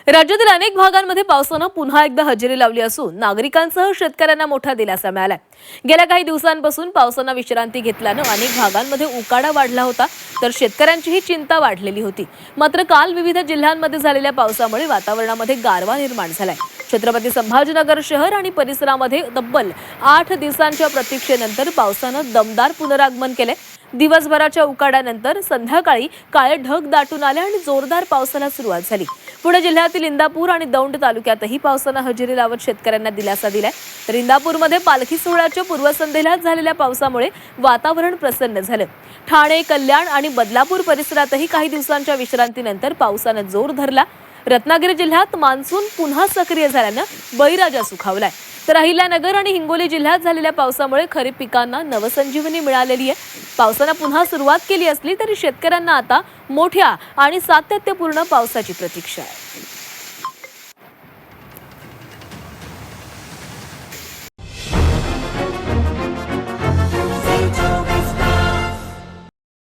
राज्यातील अनेक भागांमध्ये पावसानं पुन्हा एकदा हजेरी लावली असून नागरिकांसह शेतकऱ्यांना मोठा दिलासा मिळालाय। गेल्या काही दिवसांपासून पावसानं विश्रांती घेतल्यानं अनेक भागांमध्ये उकाडा वाढला होता, तर शेतकऱ्यांचीही चिंता वाढलेली होती। मात्र काल विविध जिल्ह्यांमध्ये झालेल्या पावसामुळे वातावरणामध्ये गारवा निर्माण झालाय। छत्रपती संभाजीनगर शहर आणि परिसरामध्ये तब्बल 8 दिवसांच्या प्रतीक्षेनंतर पावसानं दमदार पुनरागमन केले। दिवसभराच्या उकाड्यानंतर संध्याकाळी काळे ढग दाटून आले आणि जोरदार पावसाला सुरुवात झाली। पुणे जिल्ह्यातील इंदापूर आणि दौंड तालुक्यातही पावसानं हजेरी लावत शेतकऱ्यांना दिलासा दिलाय। तर इंदापूरमध्ये पालखी सोहळ्याच्या पूर्वसंध्येला झालेल्या पावसामुळे वातावरण प्रसन्न झालं। ठाणे, कल्याण आणि बदलापूर परिसरातही काही दिवसांच्या विश्रांतीनंतर पावसानं जोर धरला। रत्नागिरी जिल्ह्यात मान्सून पुन्हा सक्रिय झाल्यानं बळीराजा सुखावलाय। तर अहिल्यानगर आणि हिंगोली जिल्ह्यात झालेल्या पावसामुळे खरीप पिकांना नवसंजीवनी मिळालेली आहे। पावसानं पुन्हा सुरुवात केली असली तरी शेतकऱ्यांना आता मोठ्या आणि सातत्यपूर्ण पावसाची प्रतीक्षा आहे।